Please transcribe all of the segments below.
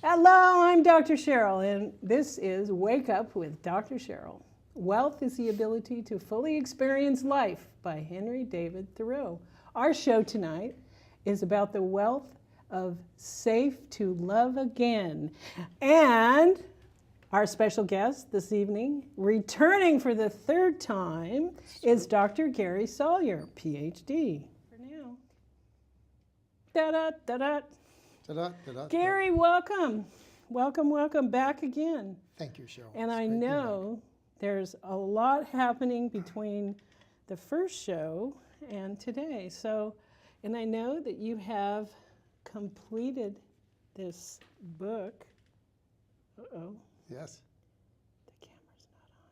Hello, I'm Dr. Cheryl, and this is Wake Up with Dr. Cheryl. Wealth is the ability to fully experience life by Henry David Thoreau. Our show tonight is about the wealth of safe to love again. And our special guest this evening, returning for the third time, is Dr. Gary Salyer, PhD. For now. Da-da-da-da. Gary, welcome. Welcome back again. Thank you, Cheryl. And I know there's a lot happening between the first show and today. And I know that you have completed this book. Uh-oh. Yes. The camera's not on.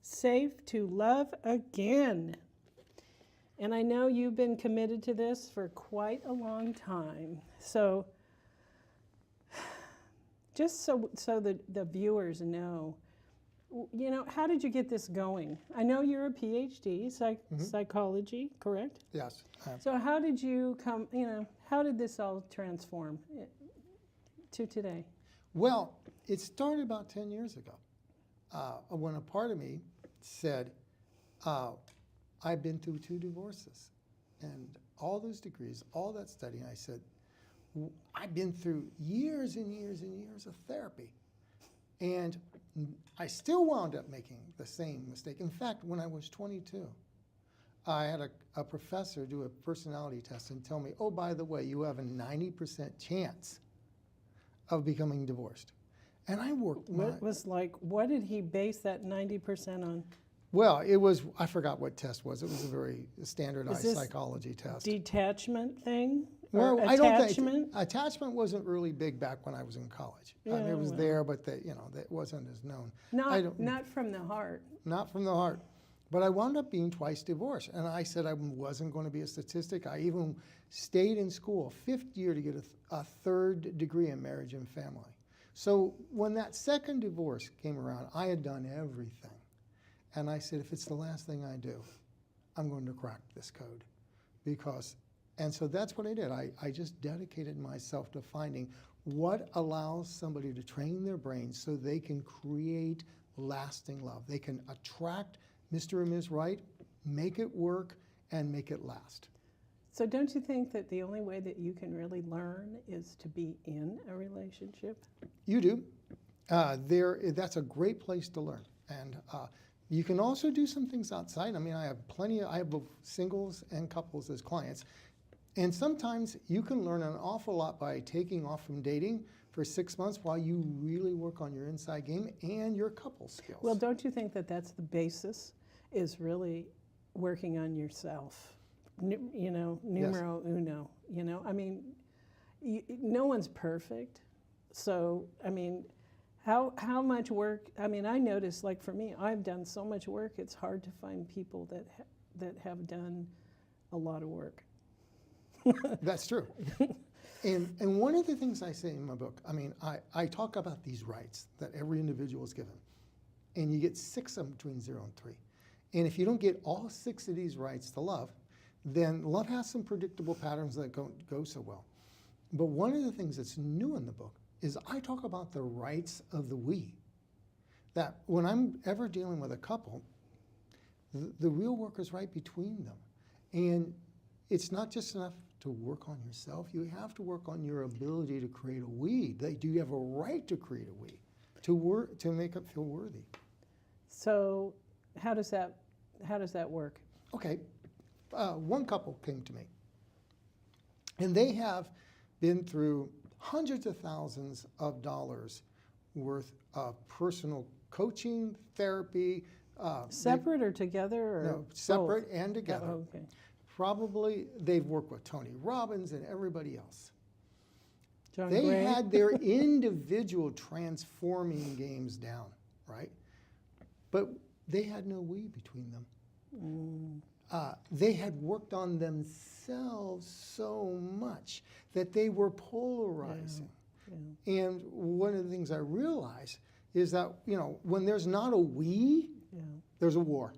Safe to Love Again. And I know you've been committed to this for quite a long time. So just so the viewers know, how did you get this going? I know you're a PhD, psychology, correct? Yes. So how did you come, how did this all transform to today? Well, it started about 10 years ago when a part of me said, I've been through 2 divorces and all those degrees, all that studying. I said, I've been through years and years and years of therapy. And I still wound up making the same mistake. In fact, when I was 22, I had a professor do a personality test and tell me, oh, by the way, you have a 90% chance of becoming divorced. And I worked. What did he base that 90% on? Well, it was, I forgot what test was. It was a very standardized psychology test. Detachment thing? Well, I don't think attachment wasn't really big back when I was in college. Yeah, it was there, but that wasn't as known. Not from the heart. Not from the heart. But I wound up being twice divorced, and I said I wasn't going to be a statistic. I even stayed in school, 5th year, to get a 3rd degree in marriage and family. So when that second divorce came around, I had done everything. And I said, if it's the last thing I do, I'm going to crack this code. And so that's what I did. I just dedicated myself to finding what allows somebody to train their brain so they can create lasting love. They can attract Mr. or Ms. Right, make it work, and make it last. So don't you think that the only way that you can really learn is to be in a relationship? You do. That's a great place to learn. And you can also do some things outside. I mean, I have both singles and couples as clients. And sometimes you can learn an awful lot by taking off from dating for 6 months while you really work on your inside game and your couple skills. Well, don't you think that that's the basis, is really working on yourself? Numero uno, I mean, no one's perfect. So, I mean, how much work, I mean, I notice, like for me, I've done so much work, it's hard to find people that have done a lot of work. That's true. And one of the things I say in my book, I mean, I talk about these rights that every individual is given. And you get 6 of them between 0 and 3. And if you don't get all 6 of these rights to love, then love has some predictable patterns that don't go so well. But one of the things that's new in the book is I talk about the rights of the we. That when I'm ever dealing with a couple, the real work is right between them. And it's not just enough to work on yourself. You have to work on your ability to create a we. Do you have a right to create a we, to make it feel worthy? So how does that work? Okay, one couple came to me, and they have been through hundreds of thousands of dollars worth of personal coaching, therapy. Separate or together? Or no, separate both? and together. Oh, okay. Probably they've worked with Tony Robbins and everybody else. John They Gray? had their individual transforming games down, right? But they had no we between them. They had worked on themselves so much that they were polarizing. Yeah. And one of the things I realized is that, when there's not a we, there's a war.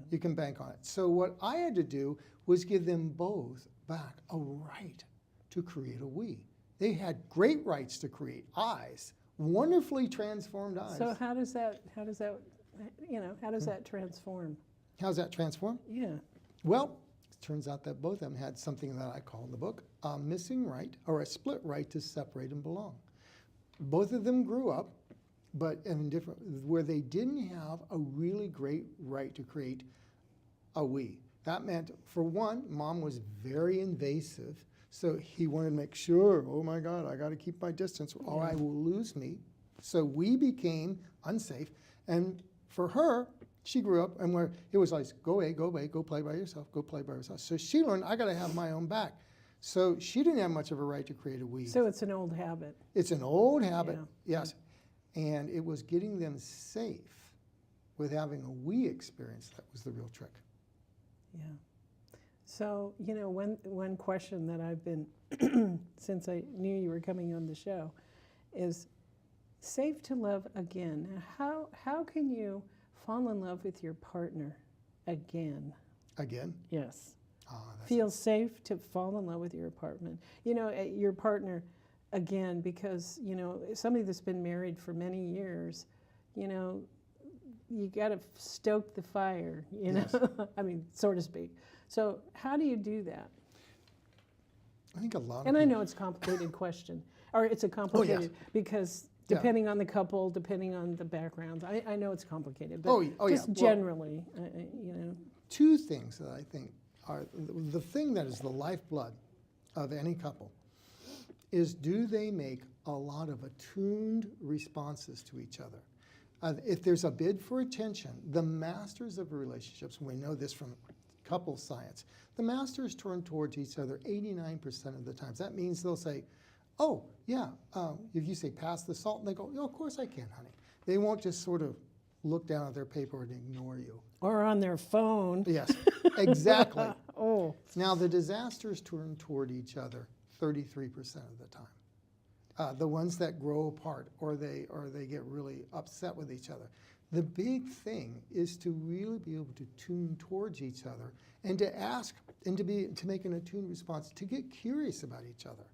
You can bank on it. So what I had to do was give them both back a right to create a we. They had great rights to create eyes, wonderfully transformed eyes. So how does that transform? How's that transform? Yeah. Well, it turns out that both of them had something that I call in the book a missing right or a split right to separate and belong. Both of them grew up, but in different, where they didn't have a really great right to create a we. That meant, for one, mom was very invasive, so he wanted to make sure, oh my God, I got to keep my distance or I will lose me. So we became unsafe. And for her, she grew up and where it was like, go away, go play by yourself, go play by yourself. So she learned, I got to have my own back. So she didn't have much of a right to create a we. So it's an old habit. It's an old habit, Yeah. yes. And it was getting them safe with having a we experience that was the real trick. Yeah. So, one question that I've been, since I knew you were coming on the show, is safe to love again. How can you fall in love with your partner again? Again? Yes. That's Feel safe to fall in love with your your partner again, because, somebody that's been married for many years, you got to stoke the fire, Yes. I mean, so to speak. So how do you do that? I think a lot of And I people- know it's a complicated question, or it's a complicated, because Yeah. depending on the couple, depending on the backgrounds, I know it's complicated, but Oh, yeah. just Well, generally, two things that I think are the thing that is the lifeblood of any couple is, do they make a lot of attuned responses to each other? If there's a bid for attention, the masters of relationships, and we know this from couple science, the masters turn towards each other 89% of the times. That means they'll say, oh, yeah, if you say pass the salt, and they go, of course I can, honey. They won't just sort of look down at their paper and ignore you. or on their phone. Yes, exactly. Oh, Now, the disasters turn toward each other 33% of the time. The ones that grow apart or they get really upset with each other. The big thing is to really be able to tune towards each other and to ask and to make an attuned response, to get curious about each other.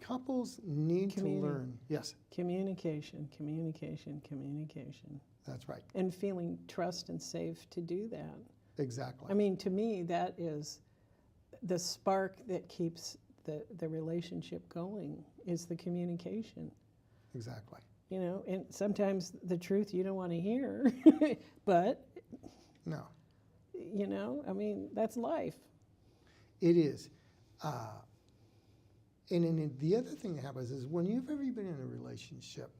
Couples need to learn. Yes, communication. that's right. And feeling trust and safe to do that. Exactly. I mean, to me, that is the spark that keeps the relationship going, is the communication. Exactly. And sometimes the truth you don't want to hear, but, No, I mean, that's life. it is. And the other thing that happens is when you've ever been in a relationship,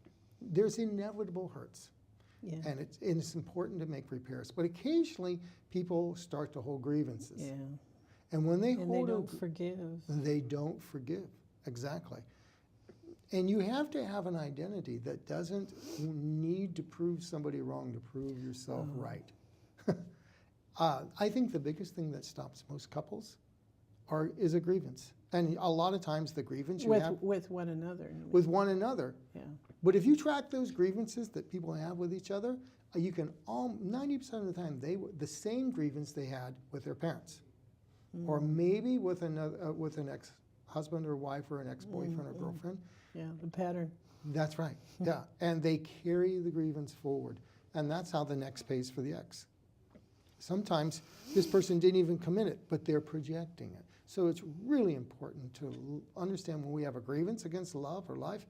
there's inevitable hurts. Yeah. And it's important to make repairs. But occasionally, people start to hold grievances. Yeah. And when they And they hold don't forgive. they don't forgive. Exactly. And you have to have an identity that doesn't need to prove somebody wrong to prove yourself right. I think the biggest thing that stops most couples is a grievance. And a lot of times the grievance you have With one another. with one another. Yeah. But if you track those grievances that people have with each other, you can 90% of the time the same grievance they had with their parents, or maybe with an ex-husband or wife or an ex-boyfriend or girlfriend. Yeah, the pattern. That's right. Yeah, and they carry the grievance forward, and that's how the next pays for the ex. Sometimes this person didn't even commit it, but they're projecting it. So it's really important to understand when we have a grievance against love or life,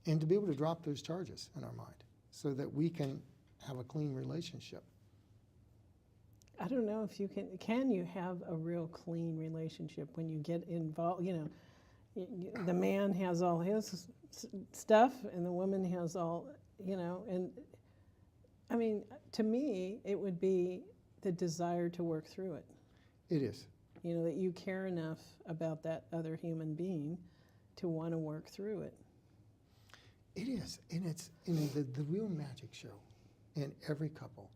and to be able to drop those charges in our mind so that we can have a clean relationship. I don't know if you can you have a real clean relationship when you get involved, the man has all his stuff and the woman has all, and I mean, to me, it would be the desire to work through it. It is. That you care enough about that other human being to want to work through it. It is, and it's the real magic show in every couple.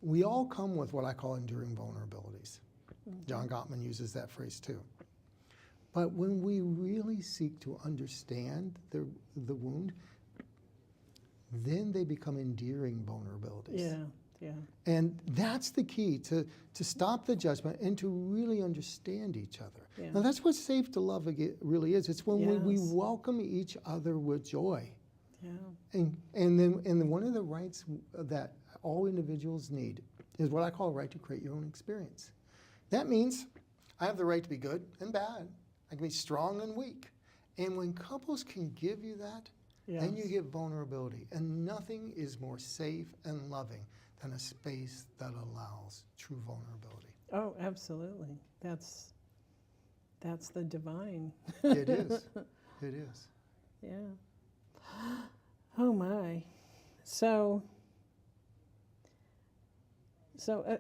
We all come with what I call enduring vulnerabilities. John Gottman uses that phrase too. But when we really seek to understand the wound, then they become endearing vulnerabilities. Yeah, Yeah. And that's the key, to stop the judgment and to really understand each other. Yeah. Now, that's what safe to love really is. It's when we Yes. welcome each other with joy. Yeah. And then one of the rights that all individuals need is what I call a right to create your own experience. That means I have the right to be good and bad. I can be strong and weak. And when couples can give you that, then you Yes. get vulnerability. And nothing is more safe and loving than a space that allows true vulnerability. Oh, absolutely. That's the divine. It is. It is. Yeah. Oh my. So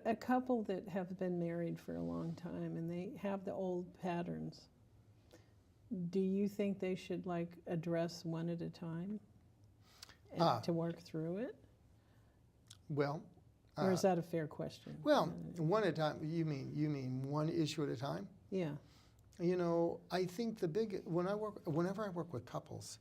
a couple that have been married for a long time and they have the old patterns, do you think they should like address one at a time and to work through it? Well, Or is that a fair question? well, one at a time. You mean one issue at a time? Yeah. You know, I think whenever I work with couples,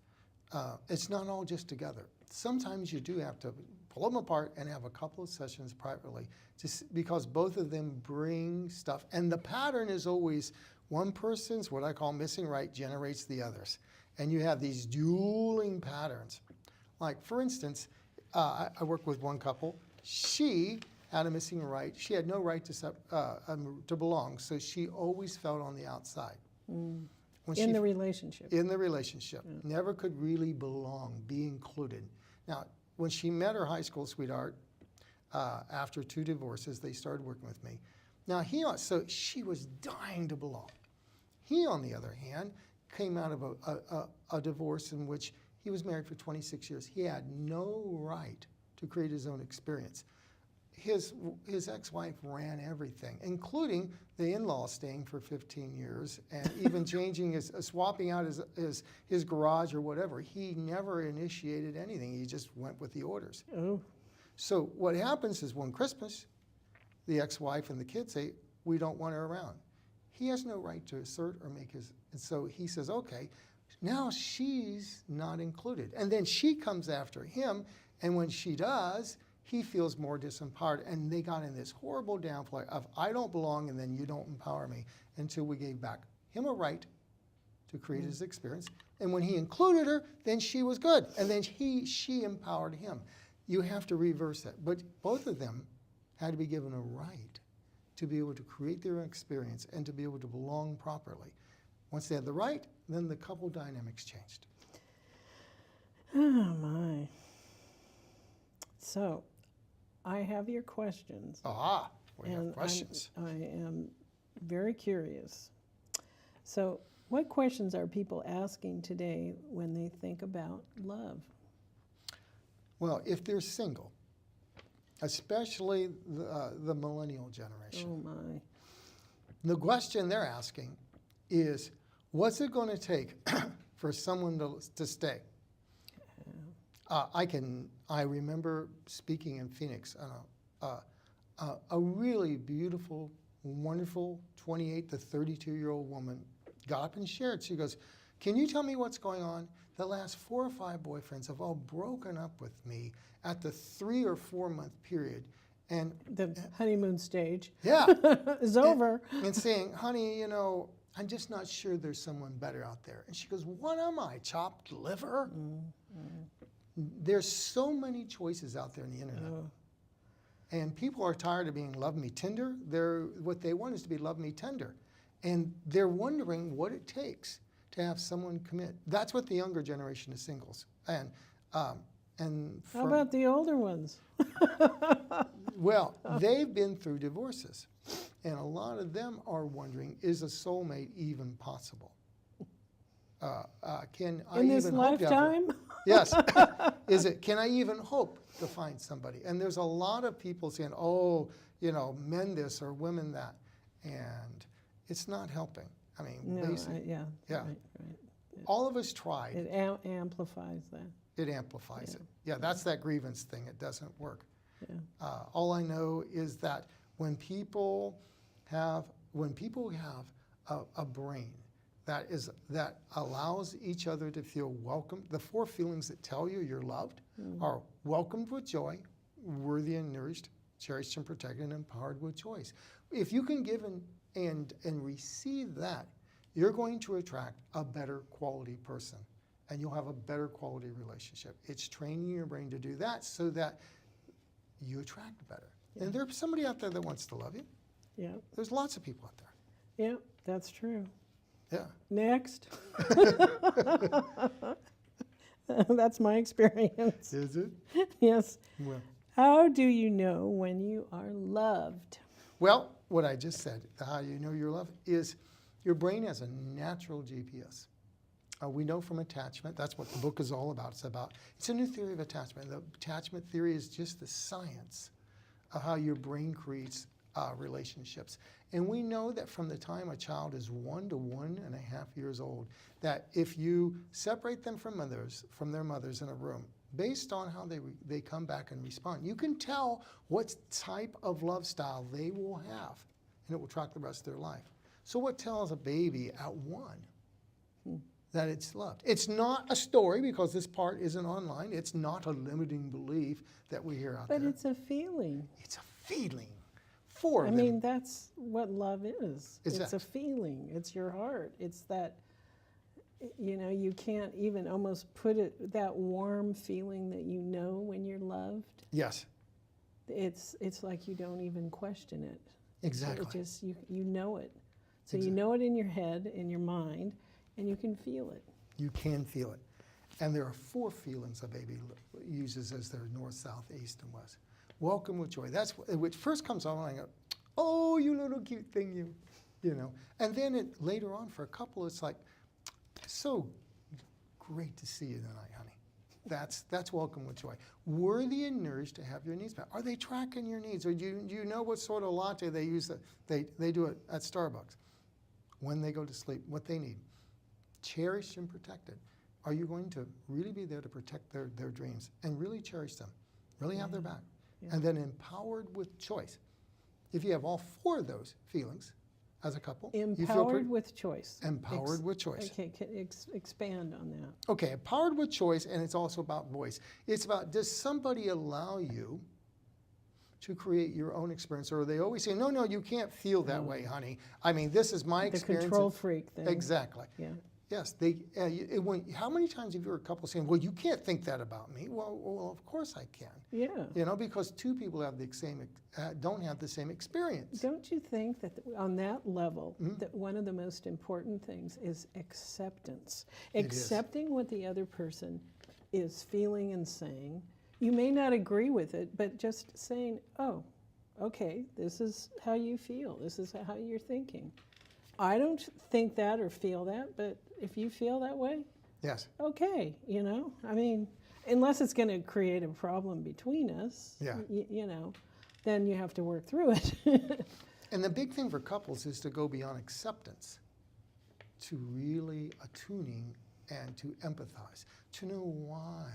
it's not all just together. Sometimes you do have to pull them apart and have a couple of sessions privately, just because both of them bring stuff. And the pattern is always one person's, what I call missing right, generates the others. And you have these dueling patterns. Like, for instance, I work with one couple. She had a missing right. She had no right to belong, so she always felt on the outside. In the relationship. In the relationship. Never could really belong, be included. Now, when she met her high school sweetheart, after 2 divorces, they started working with me. Now, so she was dying to belong. He, on the other hand, came out of a divorce in which he was married for 26 years. He had no right to create his own experience. His ex-wife ran everything, including the in-laws staying for 15 years and even swapping out his garage or whatever. He never initiated anything. He just went with the orders. Oh. So what happens is one Christmas, the ex-wife and the kids say, we don't want her around. He has no right to assert or make his, and so he says, okay, now she's not included. And then she comes after him, and when she does, he feels more disempowered. And they got in this horrible downplay of, I don't belong, and then you don't empower me, until we gave back him a right to create his experience. And when he included her, then she was good. And then she empowered him. You have to reverse that. But both of them had to be given a right to be able to create their experience and to be able to belong properly. Once they had the right, then the couple dynamics changed. Oh my. So, I have your questions. Aha, we have And questions. I am very curious. So, what questions are people asking today when they think about love? Well, if they're single, especially the millennial generation, Oh my. the question they're asking is, what's it going to take for someone to stay? I remember speaking in Phoenix, a really beautiful, wonderful 28 to 32-year-old woman got up and shared. She goes, can you tell me what's going on? The last 4 or 5 boyfriends have all broken up with me at the 3 or 4 month period. And The honeymoon stage yeah, is over. and saying, honey, you know, I'm just not sure there's someone better out there. And she goes, what am I, chopped liver? There's so many choices out there on the internet. And people are tired of being love me tender. What they want is to be love me tender. And they're wondering what it takes to have someone commit. That's what the younger generation of singles. And How about the older ones? well, they've been through divorces. And a lot of them are wondering, is a soulmate even possible? Can I In this even hope to have lifetime? Yes. Can I even hope to find somebody? And there's a lot of people saying, oh, you know, men this or women that. And it's not helping. I mean, No, basically, yeah. yeah. Right. all of us tried. It amplifies that. It amplifies it. Yeah, that's that grievance thing. It doesn't work. Yeah. All I know is that when people have a brain that allows each other to feel welcome, the 4 feelings that tell you you're loved are welcomed with joy, worthy and nourished, cherished and protected and empowered with choice. If you can give and receive that, you're going to attract a better quality person, and you'll have a better quality relationship. It's training your brain to do that so that you attract better. Yeah. And there's somebody out there that wants to love you. Yeah. There's lots of people out there. Yeah, that's true. Yeah. Next. That's my experience. Is it? Yes. Well, How do you know when you are loved? well, what I just said, how you know you're loved, is your brain has a natural GPS. We know from attachment, that's what the book is all about. It's a new theory of attachment. The attachment theory is just the science of how your brain creates relationships. And we know that from the time a child is 1 to 1.5 years old, that if you separate them from their mothers in a room, based on how they come back and respond, you can tell what type of love style they will have, and it will track the rest of their life. So what tells a baby at 1 that it's loved? It's not a story, because this part isn't online. It's not a limiting belief that we hear out there. But it's a feeling. It's a feeling. For I them. mean, that's what love is. Is It's that? a feeling. It's your heart. It's that, you can't even almost put it, that warm feeling that you know when you're loved. Yes, It's like you don't even question it. exactly. It just, you know it. So Exactly. you know it in your head, in your mind, and you can feel it. You can feel it. And there are 4 feelings a baby uses as their north, south, east, and west. Welcome with joy. That's which first comes on, and I go, oh, you little cute thing, you know. And then later on, for a couple, it's like, so great to see you tonight, honey. That's welcome with joy. Worthy and nourished to have your needs met. Are they tracking your needs? Or do you know what sort of latte they use? They do it at Starbucks. When they go to sleep, what they need. Cherished and protected. Are you going to really be there to protect their dreams and really cherish them? Really have their back? Yeah. And then empowered with choice. If you have all 4 of those feelings as a couple, you feel Empowered with choice. empowered with choice. Okay, expand on that. Okay, empowered with choice, and it's also about voice. It's about, does somebody allow you to create your own experience? Or they always say, no, you can't feel that way, honey. I mean, this is my The experience. control freak thing. Exactly. Yeah. Yes, how many times have you heard a couple saying, well, you can't think that about me? Well, of course I can. Yeah. Because 2 people have don't have the same experience. Don't you think that on that level, Mm-hmm. that one of the most important things is acceptance? It is. Accepting what the other person is feeling and saying. You may not agree with it, but just saying, oh, okay, this is how you feel. This is how you're thinking. I don't think that or feel that, but if you feel that way, Yes. okay, I mean, unless it's going to create a problem between us, Yeah. then you have to work through it. And the big thing for couples is to go beyond acceptance to really attuning and to empathize, to know why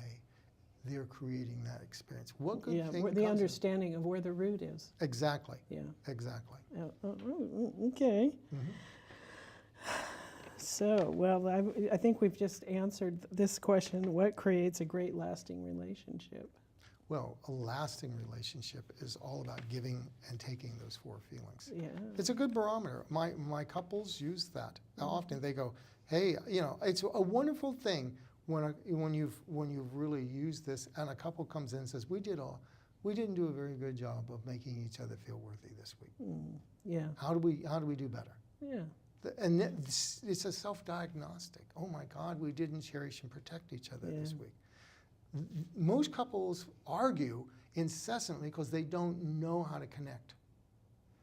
they're creating that experience. What good Yeah, thing the comes- understanding of where the root is. Exactly. Yeah. Exactly. Okay. Mhm. So, well, I think we've just answered this question: what creates a great, lasting relationship? Well, a lasting relationship is all about giving and taking those 4 feelings. Yeah. It's a good barometer. My couples use that. Often they go, hey, it's a wonderful thing when you've really used this, and a couple comes in and says, we didn't do a very good job of making each other feel worthy this week. Yeah. How do we do better? Yeah. And it's a self-diagnostic. Oh my God, we didn't cherish and protect each other this Yeah. week. Most couples argue incessantly because they don't know how to connect.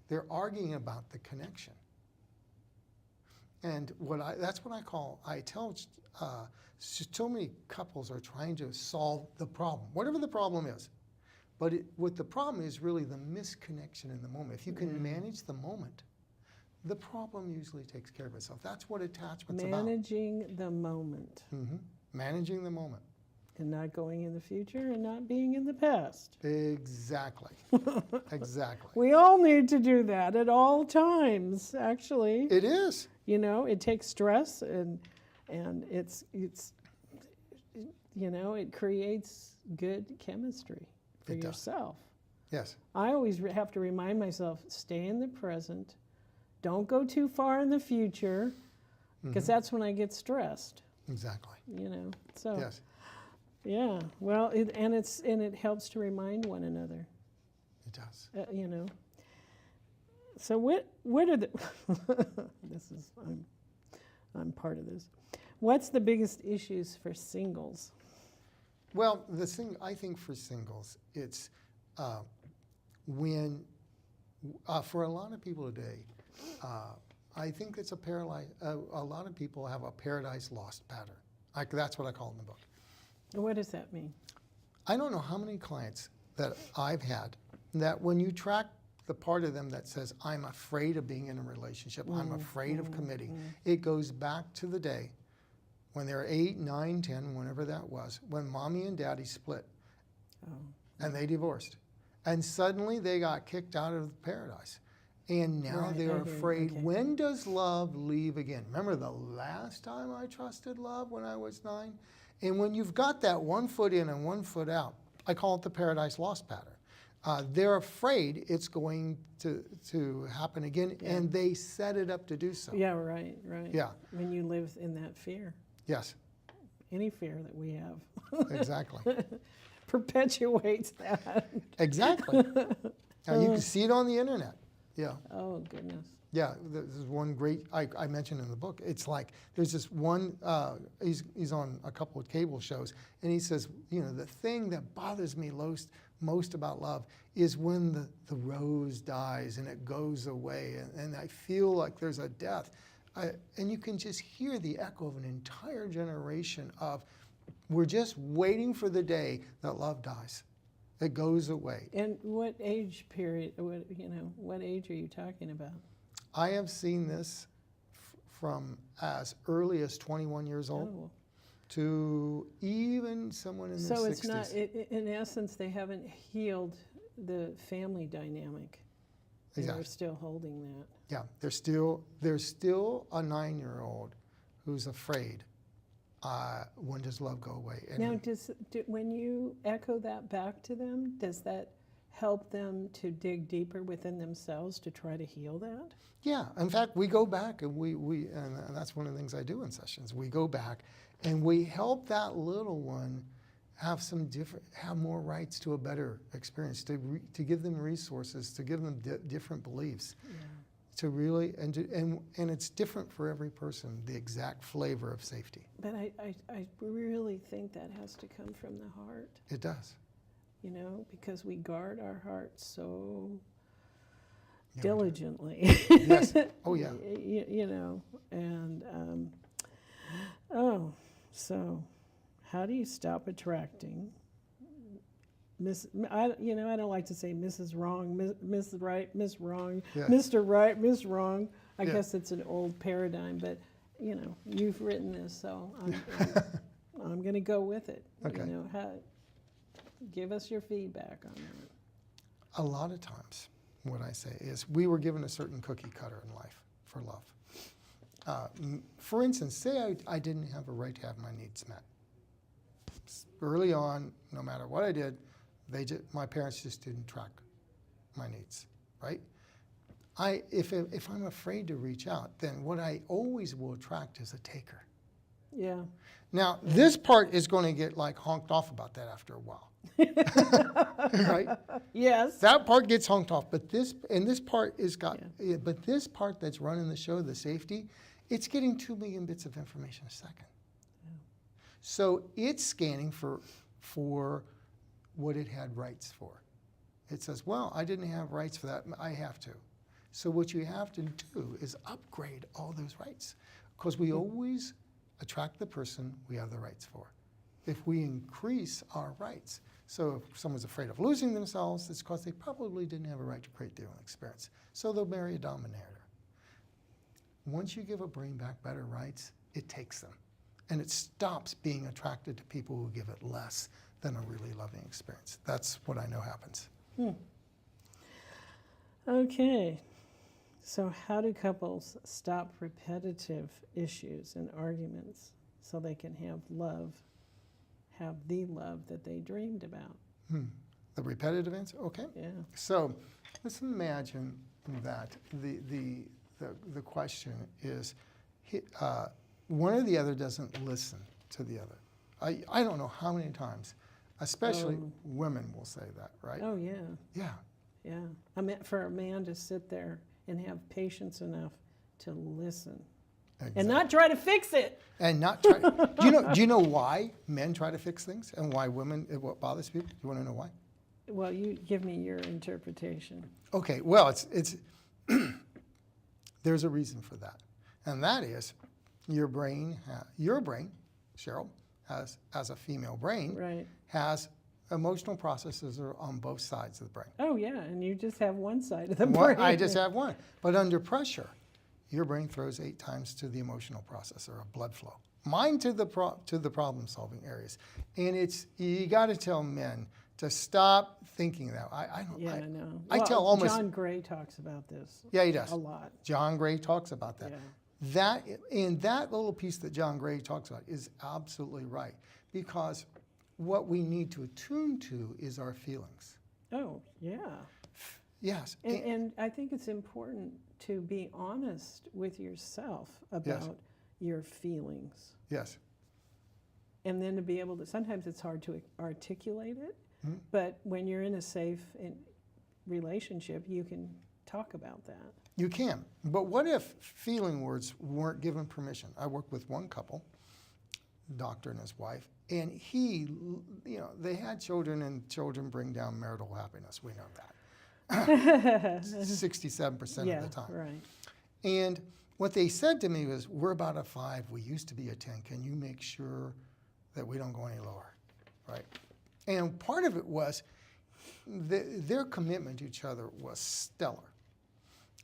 They're arguing about the connection. And that's what I tell, so many couples are trying to solve the problem, whatever the problem is. But what the problem is really the misconnection in the moment. If you can manage the moment, the problem usually takes care of itself. That's what attachment's about. Managing the moment Managing the moment. and not going in the future and not being in the past. Exactly. Exactly. We all need to do that at all times, actually. It is. It takes stress and it's it creates good chemistry for It does. yourself. Yes. I always have to remind myself, stay in the present. Don't go too far in the future, because that's when I get stressed. Exactly. You know. So Yes. yeah. Well, it helps to remind one another. It does. You know. So what are the I'm part of this. What's the biggest issues for singles? Well, the thing I think for singles, it's when for a lot of people today, I think it's a lot of people have a paradise lost pattern. That's what I call it in the book. What does that mean? I don't know how many clients that I've had that when you track the part of them that says, I'm afraid of being in a relationship, I'm afraid of committing, it goes back to the day when they were 8, 9, 10, whenever that was, when mommy and daddy split and they divorced. And suddenly they got kicked out of paradise. And now they're afraid, when does love leave again? Remember the last time I trusted love when I was 9? And when you've got that 1 foot in and 1 foot out, I call it the paradise lost pattern. They're afraid it's going to happen again, and they set it up to do so. Yeah, right. Yeah. When you live in that fear. Yes. Any fear that we have. Exactly. Perpetuates that. Exactly. Now, you can see it on the internet. Yeah. Oh, goodness. Yeah, this is one great, I mentioned in the book, it's like, there's this one, he's on a couple of cable shows, and he says, the thing that bothers me most about love is when the rose dies and it goes away, and I feel like there's a death. And you can just hear the echo of an entire generation of, we're just waiting for the day that love dies. It goes away. And what age period, what age are you talking about? I have seen this from as early as 21 years old to even someone in their 60s. So it's not, in essence, they haven't healed the family dynamic. Exactly. They're still holding that. Yeah, there's still a 9-year-old who's afraid. When does love go away? And now, when you echo that back to them, does that help them to dig deeper within themselves to try to heal that? Yeah, in fact, we go back and and that's one of the things I do in sessions. We go back and we help that little one have more rights to a better experience, to give them resources, to give them different beliefs, to really and it's different for every person, the exact flavor of safety. But I really think that has to come from the heart. It does. Because we guard our hearts so diligently. Yes. Oh, yeah. So how do you stop attracting I don't like to say Mrs. Wrong, Miss Right, Miss Wrong, Yes. Mr. Right, Miss Wrong. I guess it's an old paradigm, but you've written this, so I'm going to go with it. Okay. Give us your feedback on that. A lot of times, what I say is we were given a certain cookie cutter in life for love. For instance, say I didn't have a right to have my needs met. Early on, no matter what I did, my parents just didn't track my needs, right? If I'm afraid to reach out, then what I always will attract is a taker. Yeah. Now, this part is going to get honked off about that after a while. Right? Yes. That part gets honked off, but this part but this part that's running the show, the safety, it's getting 2 million bits of information a second. Yeah. So it's scanning for what it had rights for. It says, well, I didn't have rights for that, I have to. So what you have to do is upgrade all those rights, because we always attract the person we have the rights for. If we increase our rights, so if someone's afraid of losing themselves, it's because they probably didn't have a right to create their own experience. So they'll marry a dominator. Once you give a brain back better rights, it takes them. And it stops being attracted to people who give it less than a really loving experience. That's what I know happens. Okay. So how do couples stop repetitive issues and arguments so they can have the love that they dreamed about? The repetitive answer? Okay. Yeah. So let's imagine that the question is one or the other doesn't listen to the other. I don't know how many times, especially women will say that, right? Oh, yeah. Yeah. Yeah. I mean, for a man to sit there and have patience enough to listen Exactly. and not try to fix it. And not try. Do you know why men try to fix things and why women, what bothers people? You want to know why? Well, you give me your interpretation. Okay, well, it's there's a reason for that, and that is your brain, Cheryl, as a female brain, Right. has emotional processes are on both sides of the brain. Oh, yeah, and you just have one side of the One- brain. I just have one, but under pressure, your brain throws 8 times to the emotional processor of blood flow. Mine to the problem-solving areas, and you got to tell men to stop thinking that. I don't. Yeah, I know. I tell almost. John Gray talks about this. Yeah, he does. A lot. John Gray talks about that. Yeah. That little piece that John Gray talks about is absolutely right, because what we need to attune to is our feelings. Oh, yeah. Yes. And I think it's important to be honest with yourself about your feelings. Yes. And then to be able to, sometimes it's hard to articulate it, but when you're in a safe relationship, you can talk about that. You can. But what if feeling words weren't given permission? I worked with one couple, doctor and his wife, and they had children, and children bring down marital happiness. We know that. 67% of the time. Right. And what they said to me was, we're about a 5, we used to be a 10. Can you make sure that we don't go any lower, right? And part of it was their commitment to each other was stellar.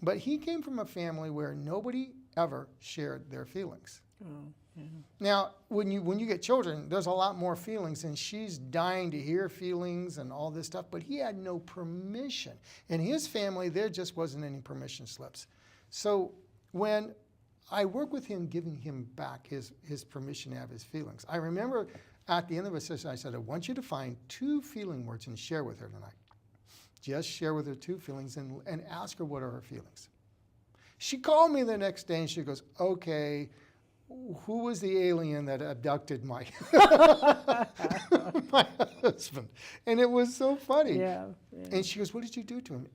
But he came from a family where nobody ever shared their feelings. Oh, yeah. Now, when you get children, there's a lot more feelings, and she's dying to hear feelings and all this stuff, but he had no permission. In his family, there just wasn't any permission slips. So when I work with him, giving him back his permission to have his feelings, I remember at the end of a session, I said, I want you to find 2 feeling words and share with her tonight. Just share with her 2 feelings and ask her what are her feelings. She called me the next day and she goes, okay, who was the alien that abducted my my husband? And it was so funny. Yeah. And she goes, what did you do to him?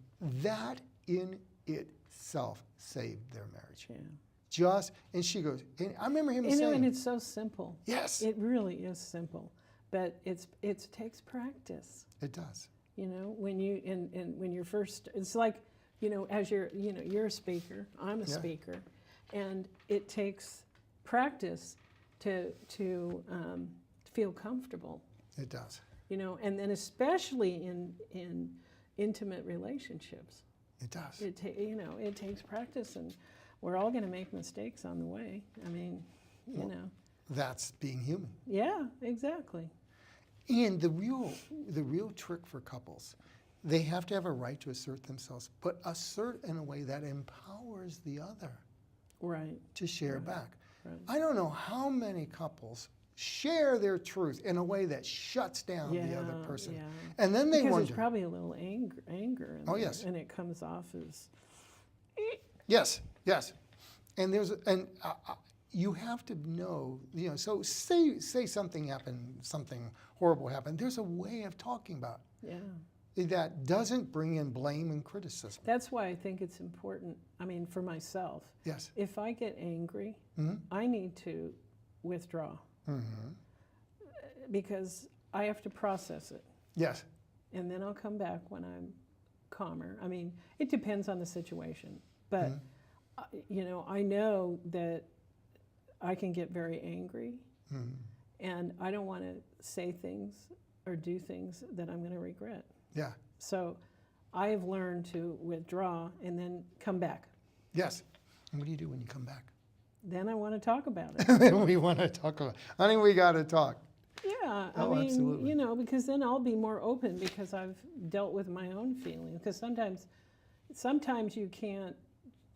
That in itself saved their marriage. Yeah. And she goes, and I remember him You know, saying, and it's so simple. yes, It really is simple, but it takes practice. it does. You know, when you and when you're first, it's like, as you're a speaker, I'm a speaker, and it takes practice to feel comfortable. It does. And then especially in intimate relationships, It does. it takes practice, and we're all going to make mistakes on the way. I mean, That's being human. Yeah, exactly. And the real trick for couples, they have to have a right to assert themselves, but assert in a way that empowers the other Right. to share back. Right. I don't know how many couples share their truth in a way that shuts down the other person. Yeah. And then they Because wonder. there's probably a little anger in Oh, there, yes. and it comes off as Yes, yes. And you have to know, so say something happened, something horrible happened. There's a way of talking about yeah. it that doesn't bring in blame and criticism. That's why I think it's important. I mean, for myself, Yes. if I get angry, Mm-hmm. I need to withdraw Mm-hmm. because I have to process it, Yes. and then I'll come back when I'm calmer. I mean, it depends on the situation, but I know that I can get very angry, and I don't want to say things or do things that I'm going to regret. Yeah. So I have learned to withdraw and then come back. Yes. And what do you do when you come back? Then I want to talk about it. Then we want to talk about, honey, we got to talk. Yeah, I Oh, mean, absolutely. because then I'll be more open because I've dealt with my own feelings. Because sometimes you can't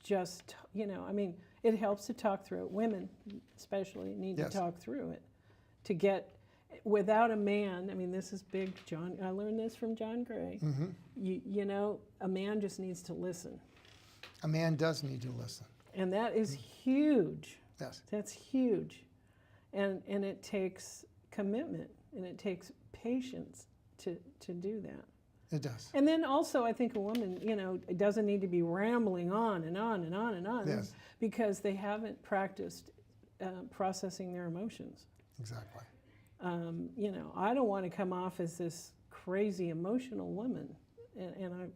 just, I mean, it helps to talk through it. Women especially need Yes. to talk through it to get, without a man, I mean, this is big, John. I learned this from John Gray. You know, a man just needs to listen. A man does need to listen. And that is huge. Yes. That's huge. And it takes commitment and it takes patience to do that. It does. And then also, I think a woman, you know, it doesn't need to be rambling on and on and on and on Yes. because they haven't practiced processing their emotions. Exactly. You know, I don't want to come off as this crazy emotional woman, and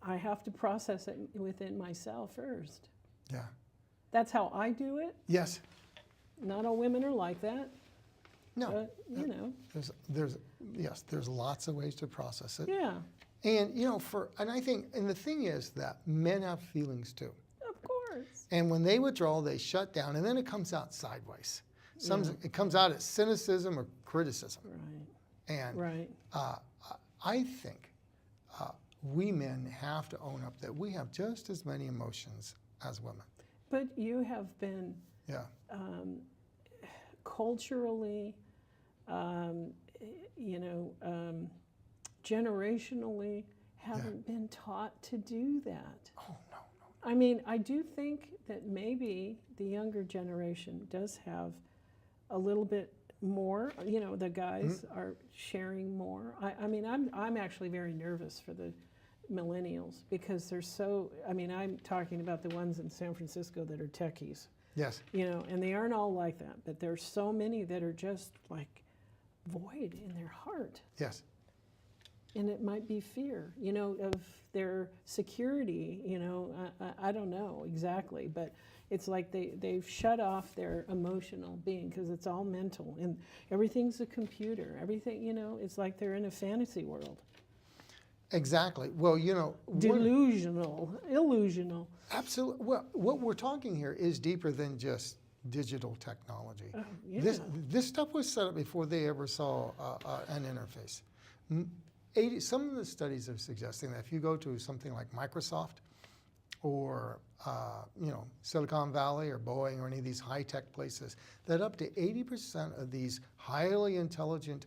I have to process it within myself first. Yeah. That's how I do it. Yes. Not all women are like that. No. But, you know. There's lots of ways to process it. Yeah. And you know, and I think, and the thing is that men have feelings too. Of course. And when they withdraw, they shut down, and then it comes out sideways. It comes out as cynicism or criticism. Right. And Right. I think we men have to own up that we have just as many emotions as women. But you have been Yeah. culturally, you know, generationally, haven't been taught to do that. Oh, no. I mean, I do think that maybe the younger generation does have a little bit more. You know, the guys are sharing more. I mean, I'm actually very nervous for the millennials because they're so. I mean, I'm talking about the ones in San Francisco that are techies. Yes. You know, and they aren't all like that, but there's so many that are just like void in their heart. Yes. And it might be fear, you know, of their security, you know, I don't know exactly, but it's like they've shut off their emotional being because it's all mental and everything's a computer, everything, you know, it's like they're in a fantasy world. Exactly. Well, you know. Delusional, illusional. Absolutely. Well, what we're talking here is deeper than just digital technology. Oh, yeah. This stuff was set up before they ever saw an interface. Some of the studies are suggesting that if you go to something like Microsoft or you know, Silicon Valley or Boeing or any of these high-tech places, that up to 80% of these highly intelligent,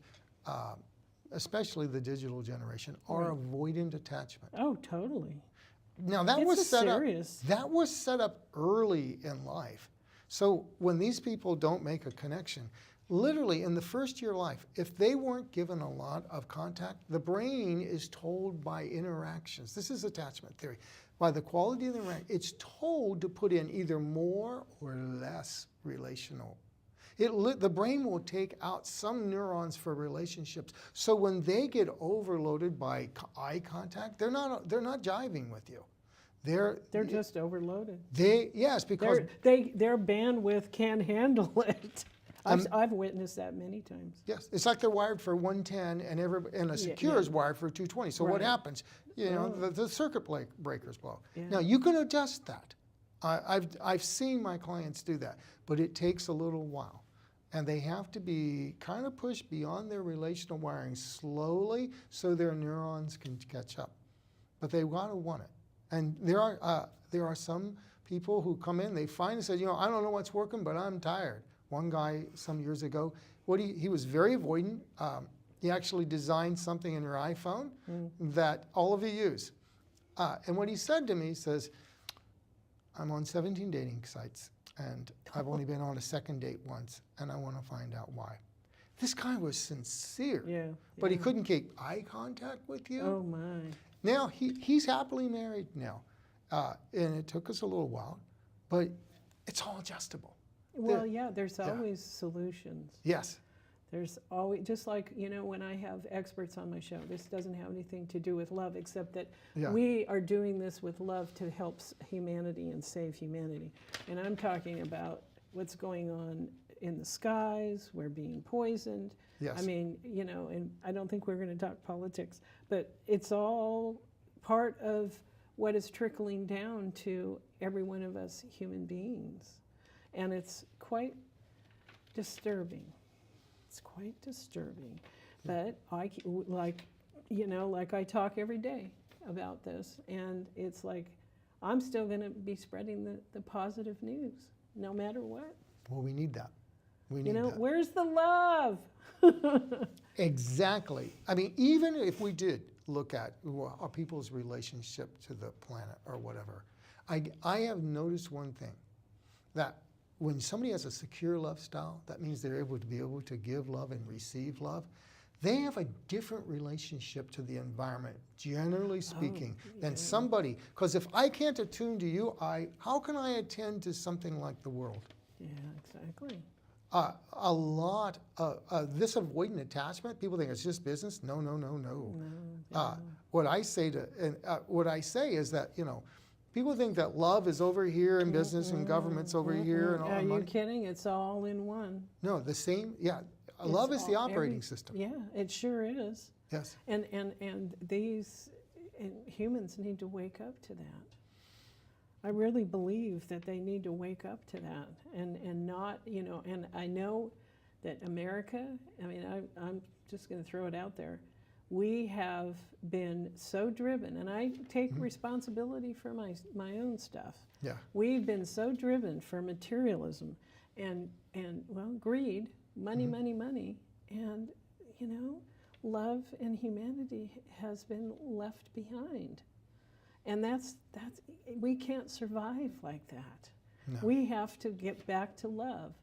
especially the digital generation, are avoidant attachment. Oh, totally. Now that It's was set serious. up. That was set up early in life. So when these people don't make a connection, literally in the first year of life, if they weren't given a lot of contact, the brain is told by interactions. This is attachment theory. By the quality of the interaction, it's told to put in either more or less relational. The brain will take out some neurons for relationships. So when they get overloaded by eye contact, they're not jiving with you. They're just overloaded. Because Their bandwidth can't handle it. I've witnessed that many times. yes, it's like they're wired for 110 and a secure is wired for 220. So what Right. happens? You know, the circuit breakers blow. Yeah. Now you can adjust that. I've seen my clients do that, but it takes a little while. And they have to be kind of pushed beyond their relational wiring slowly so their neurons can catch up. But they gotta want it. And there are some people who come in, they find and say, you know, I don't know what's working, but I'm tired. One guy some years ago, he was very avoidant. He actually designed something in your iPhone that all of you use. And what he said to me, he says, I'm on 17 dating sites, and I've only been on a second date once, and I want to find out why. This guy was sincere, but he couldn't keep eye contact with you. Oh my. Now, he's happily married now, and it took us a little while, but it's all adjustable. Well, there's always solutions. Yes. There's always, just like, you know, when I have experts on my show, this doesn't have anything to do with love, except that we are doing this with love to help humanity and save humanity. And I'm talking about what's going on in the skies, we're being poisoned. Yes. I mean, you know, and I don't think we're going to talk politics, but it's all part of what is trickling down to every one of us human beings. And it's quite disturbing. It's quite disturbing. But I talk every day about this, and it's like I'm still going to be spreading the positive news no matter what. Well, we need that. We You need know, that. where's the love? Exactly. I mean, even if we did look at our people's relationship to the planet or whatever, I have noticed one thing, that when somebody has a secure love style, that means they're able to give love and receive love. They have a different relationship to the environment, generally speaking, than somebody. Because if I can't attune to you, how can I attend to something like the world? Yeah, exactly. A lot of this avoidant attachment, people think it's just business. No, no, no, no. What I say is that, you know, people think that love is over here in business and government's over here and all Are the you money. kidding? It's all in one. No, the same. Yeah, love is the operating system. Yeah, it sure is. Yes. And humans need to wake up to that. I really believe that they need to wake up to that and not, you know, and I know that America, I mean, I'm just going to throw it out there. We have been so driven, and I take responsibility for my own stuff. Yeah. We've been so driven for materialism and well, greed, money, money, money, and, you know, love and humanity has been left behind. And that's we can't survive like that. No. We have to get back to love.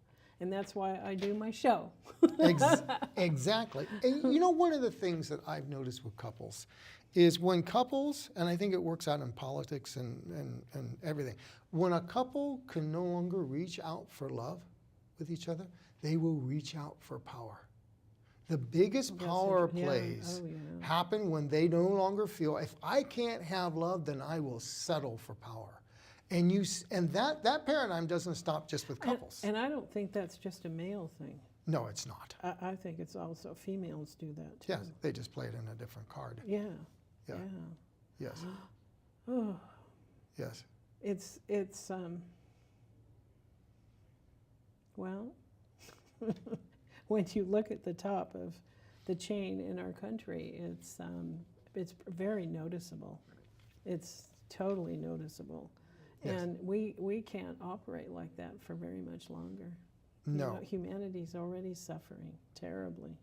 And that's why I do my show. Exactly. And you know, one of the things that I've noticed with couples is when couples, and I think it works out in politics and everything, when a couple can no longer reach out for love with each other, they will reach out for power. The biggest power plays happen when they no longer feel, if I can't have love, then I will settle for power. And that paradigm doesn't stop just with couples. And I don't think that's just a male thing. No, it's not. I think it's also females do that too. Yes, they just play it in a different card. Yeah. Yeah. Yeah. Yes. Oh, Yes. it's well, when you look at the top of the chain in our country, it's very noticeable. It's totally noticeable. Yes. And we can't operate like that for very much longer. No. You know, humanity's already suffering terribly.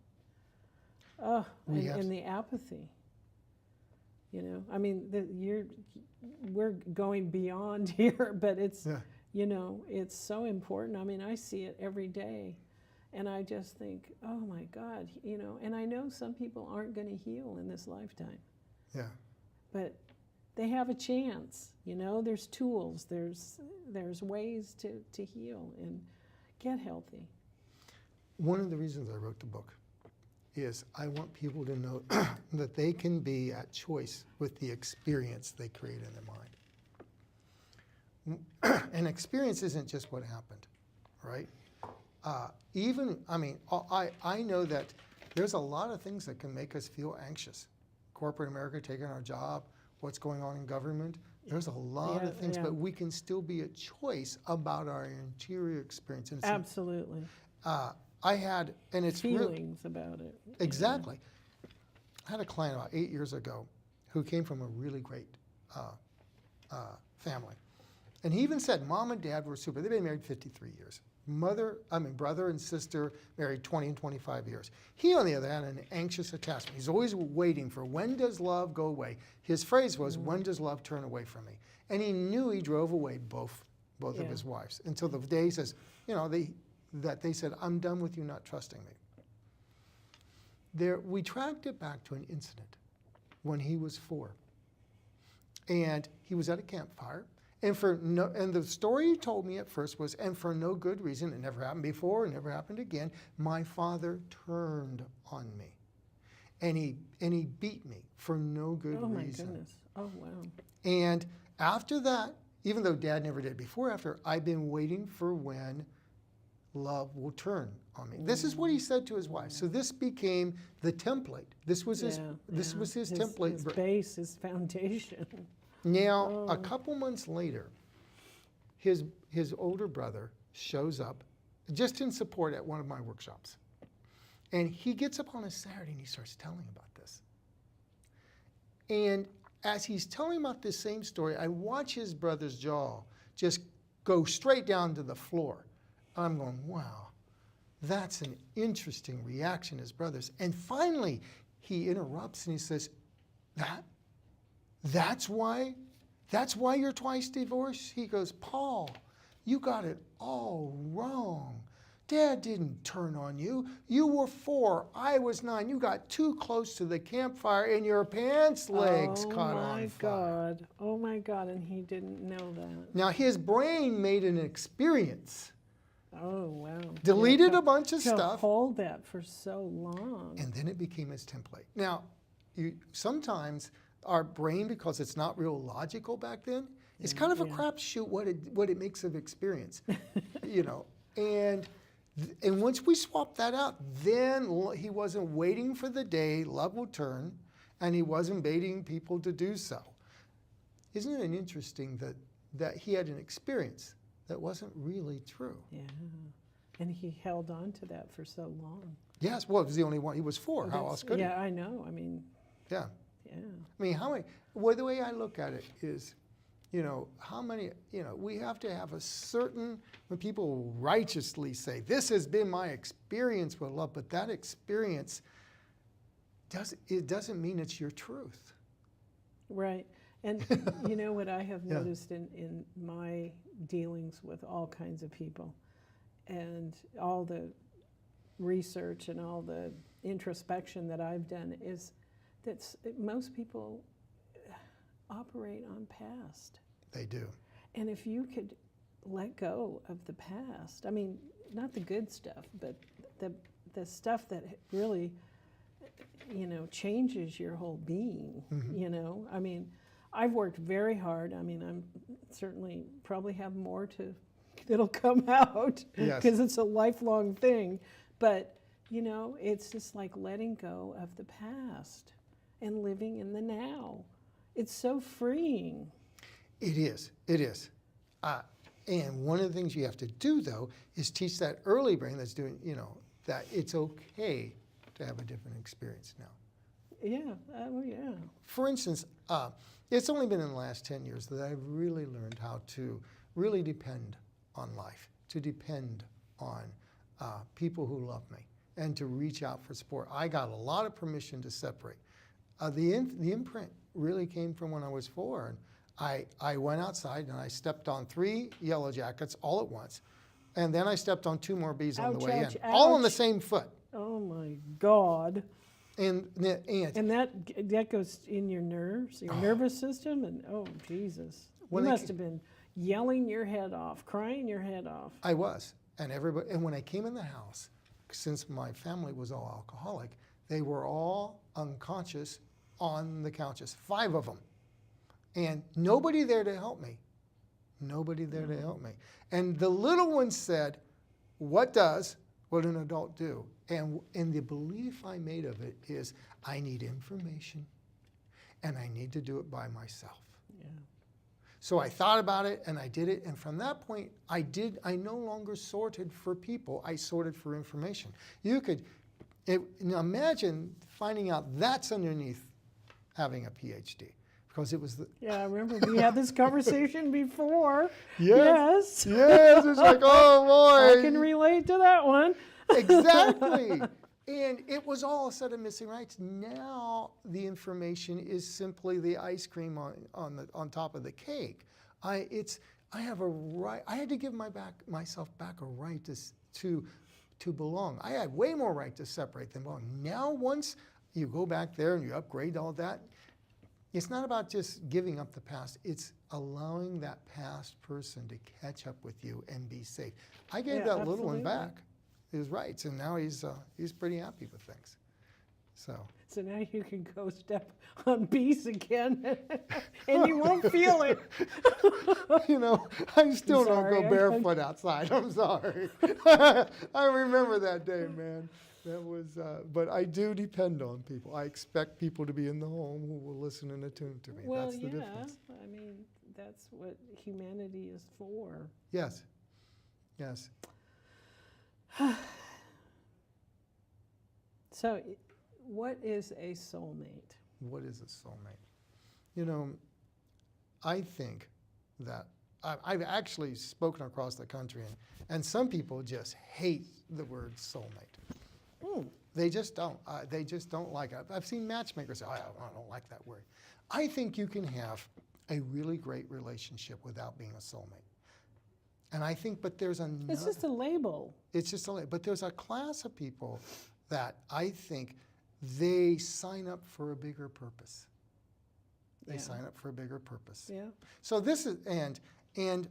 Oh, and the apathy. You know, I mean, we're going beyond here, but it's, you know, it's so important. I mean, I see it every day, and I just think, oh my God, you know, and I know some people aren't going to heal in this lifetime. Yeah. But they have a chance, you know, there's tools, there's ways to heal and get healthy. One of the reasons I wrote the book is I want people to know that they can be at choice with the experience they create in their mind. And experience isn't just what happened, right? I know that there's a lot of things that can make us feel anxious. Corporate America taking our job, what's going on in government. There's a lot of things, but we can still be at choice about our interior experience. And absolutely. I had, and it's feelings about it. Exactly. I had a client about 8 years ago who came from a really great family. And he even said mom and dad were super. They've been married 53 years. Brother and sister married 20 and 25 years. He, on the other hand, had an anxious attachment. He's always waiting for, when does love go away? His phrase was, when does love turn away from me? And he knew he drove away both of his wives until the day he says, you know, they said, I'm done with you not trusting me. We tracked it back to an incident when he was 4. And he was at a campfire. And the story he told me at first was, and for no good reason, it never happened before, it never happened again, my father turned on me. And he beat me for no good reason. Oh my goodness. Oh wow. And after that, even though Dad never did before, after, I've been waiting for when love will turn on me. This is what he said to his wife. So this became the template. This was his template. His base, his foundation. Now, a couple months later, his older brother shows up just in support at one of my workshops. And he gets up on a Saturday and he starts telling about this. And as he's telling about this same story, I watch his brother's jaw just go straight down to the floor. I'm going, wow, That's an interesting reaction, his brothers. And finally, he interrupts and he says, that's why you're twice divorced? He goes, Paul, you got it all wrong. Dad didn't turn on you. You were 4, I was 9. You got too close to the campfire and your pants legs caught on fire. Oh my God, and he didn't know that. Now his brain made an experience. Oh, wow. Deleted a bunch of to stuff. hold that for so long. And then it became his template. Now, sometimes our brain, because it's not real logical back then, it's kind of a crapshoot what it makes of experience, And once we swapped that out, then he wasn't waiting for the day love will turn, and he wasn't baiting people to do so. Isn't it interesting that he had an experience that wasn't really true? Yeah. And he held on to that for so long. Yes, well, it was the only one. He was 4. How else could he? Yeah, I know. I mean, yeah. yeah. I mean, how many? Well, the way I look at it is, how many? We have to have a certain. When people righteously say, "This has been my experience with love," but that experience doesn't mean it's your truth. Right. And you know what I have noticed in my dealings with all kinds of people, and all the research and all the introspection that I've done is that most people operate on past. They do. And if you could let go of the past, I mean, not the good stuff, but the stuff that really, changes your whole being, I mean, I've worked very hard. I mean, I'm certainly probably have more that'll come out because it's a lifelong thing. But, it's just like letting go of the past and living in the now. It's so freeing. It is. It is. And one of the things you have to do, though, is teach that early brain that's doing, that it's okay to have a different experience now. Yeah. Oh, yeah. For instance, it's only been in the last 10 years that I've really learned how to really depend on life, to depend on people who love me, and to reach out for support. I got a lot of permission to separate. The imprint really came from when I was 4. And I went outside and I stepped on 3 yellow jackets all at once. And then I stepped on 2 more bees on the way in. All on the same foot. Oh my God. And that goes in your nerves, your nervous system, and oh Jesus. You must have been yelling your head off, crying your head off. I was. And when I came in the house, since my family was all alcoholic, they were all unconscious on the couches, 5 of them. And nobody there to help me. Nobody there to help me. And the little one said, what an adult do? And the belief I made of it is, I need information, and I need to do it by myself. Yeah. So I thought about it, and I did it. And from that point, I no longer sorted for people. I sorted for information. Now imagine finding out that's underneath having a PhD. Because it was Yeah, I remember we had this conversation before. Yes. Yes, it's like, oh boy. I can relate to that one. Exactly. And it was all a set of missing rights. Now the information is simply the ice cream on top of the cake. I have a right. I had to give myself back a right to belong. I had way more right to separate than belong. Now once you go back there and you upgrade all that, it's not about just giving up the past. It's allowing that past person to catch up with you and be safe. I gave that little one back his rights, and now he's pretty happy with things. So now you can go step on bees again, and you won't feel it. I still don't go barefoot outside. I'm sorry. I remember that day, man. That was, but I do depend on people. I expect people to be in the home who will listen and attune to me. Well, that's the difference. I mean, that's what humanity is for. Yes. Yes. So, what is a soulmate? What is a soulmate? I think that I've actually spoken across the country, and some people just hate the word soulmate. They just don't. They just don't like it. I've seen matchmakers say, I don't like that word. I think you can have a really great relationship without being a soulmate. And I think, but there's another. It's just a label. It's just a label. But there's a class of people that I think they sign up for a bigger purpose. They sign up for a bigger purpose. Yeah. So this is, and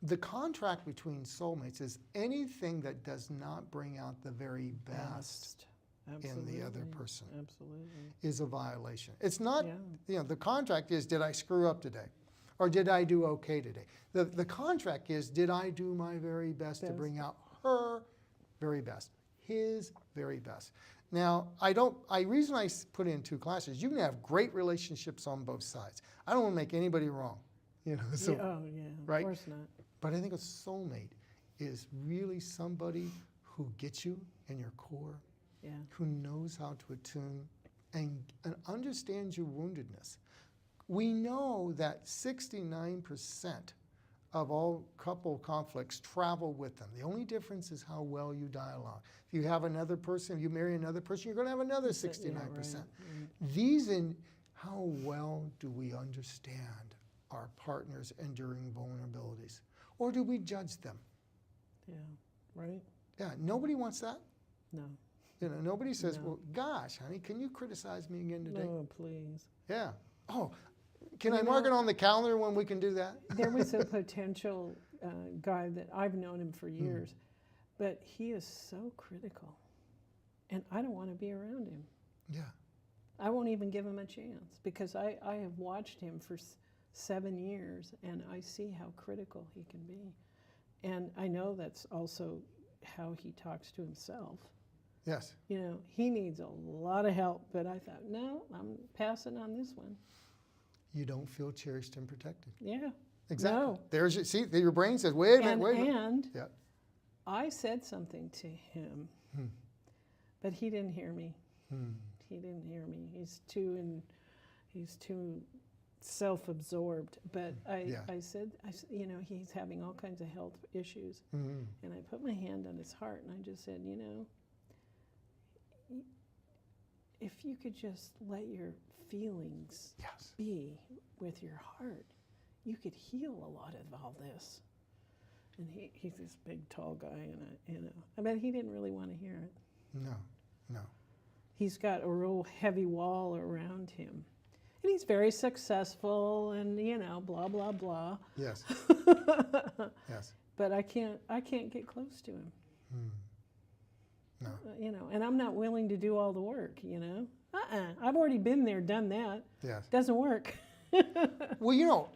the contract between soulmates is anything that does not bring out the very best in the other person. Absolutely. Is a violation. It's not, the contract is, did I screw up today? Or did I do okay today? The contract is, did I do my very best to bring out her very best, his very best? Now, reason I put in two classes, you can have great relationships on both sides. I don't want to make anybody wrong, so, right? Of course not. But I think a soulmate is really somebody who gets you in your core, who knows how to attune and understands your woundedness. We know that 69% of all couple conflicts travel with them. The only difference is how well you dialogue. If you have another person, if you marry another person, you're going to have another 69%. Right. These in how well do we understand our partner's enduring vulnerabilities? Or do we judge them? Yeah, right? Yeah, nobody wants that. No. Nobody says, well, gosh, honey, can you criticize me again today? No, please. Yeah. Oh, can I mark it on the calendar when we can do that? There was a potential guy that I've known him for years, but he is so critical, and I don't want to be around him. Yeah. I won't even give him a chance because I have watched him for 7 years, and I see how critical he can be. And I know that's also how he talks to himself. Yes. He needs a lot of help, but I thought, no, I'm passing on this one. You don't feel cherished and protected. Yeah. Exactly. No. There's your brain says, wait a minute, wait a minute. And Yeah. I said something to him, but he didn't hear me. He didn't hear me. He's too self-absorbed. But I said, he's having all kinds of health issues. And I put my hand on his heart and I just said, if you could just let your feelings be with your heart, you could heal a lot of all this. And he's this big, tall guy, and I bet he didn't really want to hear it. No. He's got a real heavy wall around him. And he's very successful and, blah, blah, blah. Yes. Yes. But I can't get close to him. No. And I'm not willing to do all the work, I've already been there, done that. Yes. Doesn't work. Well,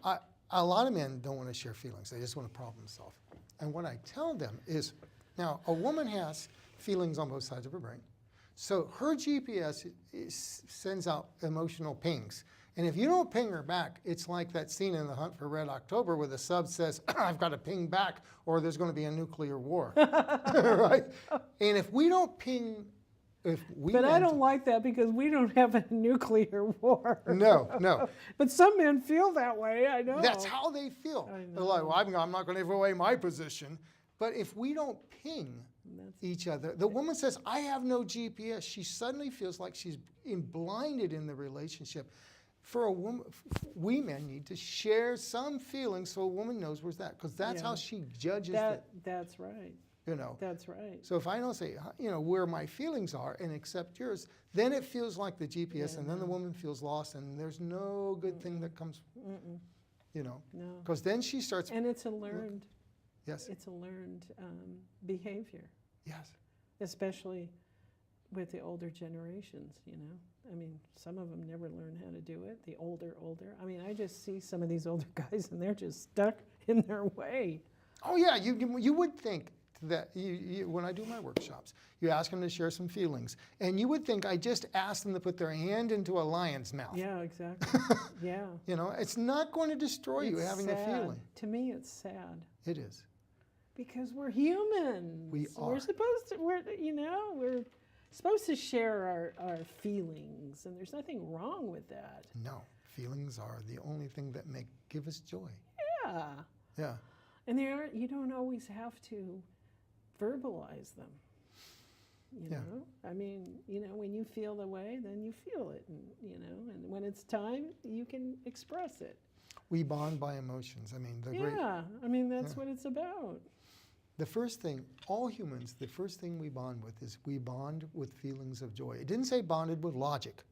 a lot of men don't want to share feelings. They just want to problem solve. And what I tell them is, now, a woman has feelings on both sides of her brain. So her GPS sends out emotional pings. And if you don't ping her back, it's like that scene in The Hunt for Red October where the sub says, I've got to ping back or there's going to be a nuclear war. Right? And if we don't ping, But I don't like that because we don't have a nuclear war. No. But some men feel that way, I know. That's how they feel. They're like, well, I'm not going to give away my position. But if we don't ping each other, the woman says, I have no GPS. She suddenly feels like she's blinded in the relationship. For a woman, we men need to share some feelings so a woman knows where's that, because that's how she judges That's right. That's right. So if I don't say, where my feelings are and accept yours, then it feels like the GPS, and then the woman feels lost, and there's no good thing that comes, No. because then she starts. And it's a learned. Yes. It's a learned behavior. Yes. Especially with the older generations, I mean, some of them never learn how to do it. The older. I mean, I just see some of these older guys and they're just stuck in their way. Oh yeah, you would think that when I do my workshops, you ask them to share some feelings, and you would think I just asked them to put their hand into a lion's mouth. Yeah, exactly. Yeah. It's not going to destroy you having sad. a feeling. To me, it's sad. It is. Because we're humans. We are. We're supposed to. We're supposed to share our feelings, and there's nothing wrong with that. No, feelings are the only thing that give us joy. Yeah. Yeah. And you don't always have to verbalize them. You Yeah. know, I mean, when you feel the way, then you feel it, and and when it's time, you can express it. We bond by emotions. I mean, I mean, that's what it's about. the first thing, all humans, the first thing we bond with is we bond with feelings of joy. It didn't say bonded with logic.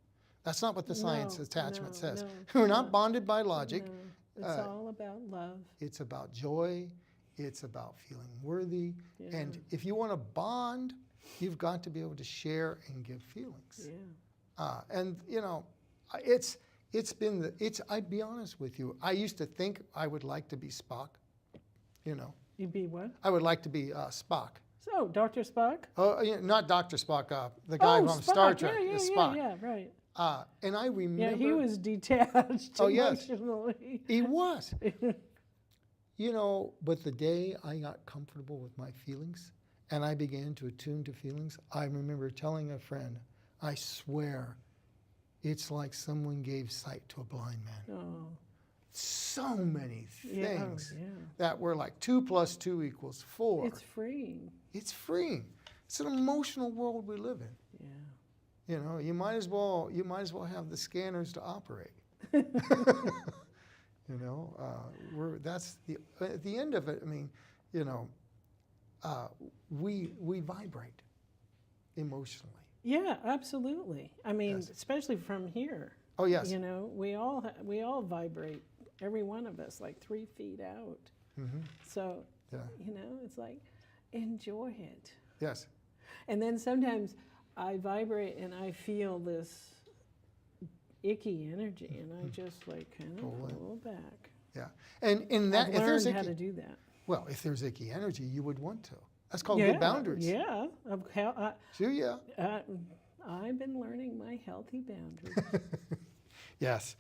That's not what the science attachment says. No, We're not bonded by logic. No, it's all about love. It's about joy. It's about feeling worthy. Yeah. And if you want to bond, you've got to be able to share and give feelings. Yeah. And I'd be honest with you. I used to think I would like to be Spock. You'd be what? I would like to be Spock. So, Dr. Spock? Oh, not Dr. Spock. The guy from Star Trek. Yeah, Spock. yeah, right. And I remember. Yeah, he was detached emotionally. He was. But the day I got comfortable with my feelings and I began to attune to feelings, I remember telling a friend, I swear, it's like someone gave sight to a blind man. Oh. So many things Yeah. that were like 2 + 2 = 4. It's freeing. It's freeing. It's an emotional world we live in. Yeah. You might as well have the scanners to operate. That's at the end of it. I mean, we vibrate emotionally. Yeah, absolutely. I mean, Yes. especially from here. Oh yes. We all vibrate. Every one of us, like 3 feet out. Mm-hmm. So, Yeah. it's like, enjoy it. Yes. And then sometimes I vibrate and I feel this icky energy, and I just like kind of pull back. Yeah. And in that, I've if there's learned how icky, to do that. well, if there's icky energy, you would want to. That's called good boundaries. Yeah. So yeah. I've been learning my healthy boundaries. Yes.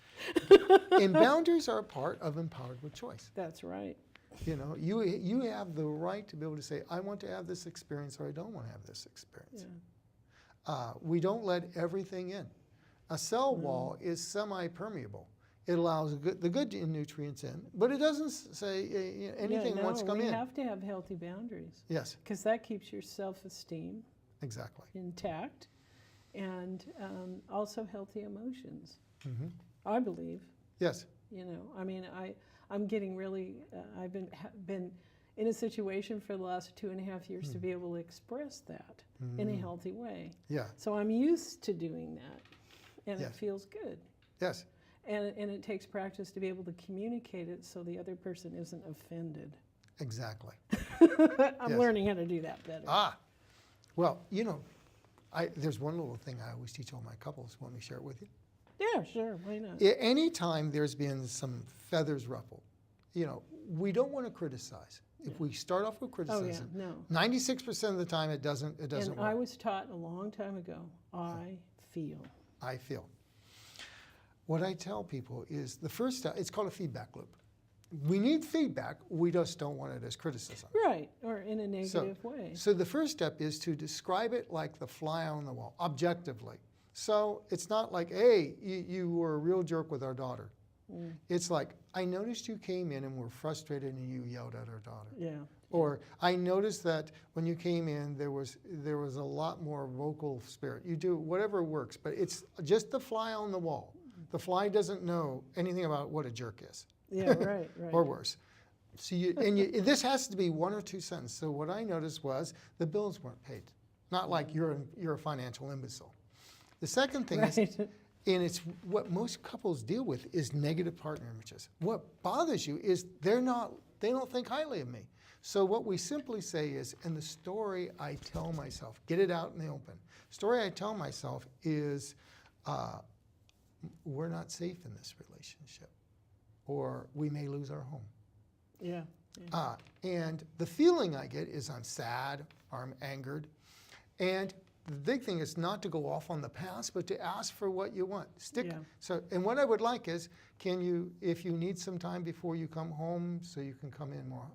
And boundaries are a part of empowered with choice. That's right. You have the right to be able to say, I want to have this experience or I don't want to have this experience. Yeah. We don't let everything in. A cell wall is semi-permeable. It allows the good nutrients in, but it doesn't say anything wants to come in. We have to have healthy boundaries. Yes. Because that keeps your self-esteem Exactly. intact, and also healthy emotions. Mm-hmm. I believe. Yes. I mean, I'm getting really. I've been in a situation for the last 2.5 years to be able to express that in a healthy way. Yeah. So I'm used to doing that, and Yes. it feels good. Yes. And it takes practice to be able to communicate it so the other person isn't offended. Exactly. I'm Yes. learning how to do that better. Well, there's one little thing I always teach all my couples. Want me to share it with you? Yeah, sure. Why not? Anytime there's been some feathers ruffled, we don't want to criticize. If we start off with criticism, no. 96% of the time it doesn't And work. I was taught a long time ago, I feel. I feel. What I tell people is the first step, it's called a feedback loop. We need feedback, we just don't want it as criticism. Right, or in a negative way. So the first step is to describe it like the fly on the wall, objectively. So it's not like, hey, you were a real jerk with our daughter. It's like, I noticed you came in and were frustrated and you yelled at our daughter. Yeah. Or I noticed that when you came in, there was a lot more vocal spirit. You do whatever works, but it's just the fly on the wall. The fly doesn't know anything about what a jerk is. Yeah, right. Or worse. So this has to be 1 or 2 sentences. So what I noticed was the bills weren't paid. Not like you're a financial imbecile. The second thing is, and it's what most couples deal with, is negative partner images. What bothers you is they don't think highly of me. So what we simply say is, and the story I tell myself, get it out in the open. Story I tell myself is, we're not safe in this relationship, or we may lose our home. Yeah. And the feeling I get is I'm sad, or I'm angered. And the big thing is not to go off on the past, but to ask for what you want. And what I would like is, if you need some time before you come home so you can come in more,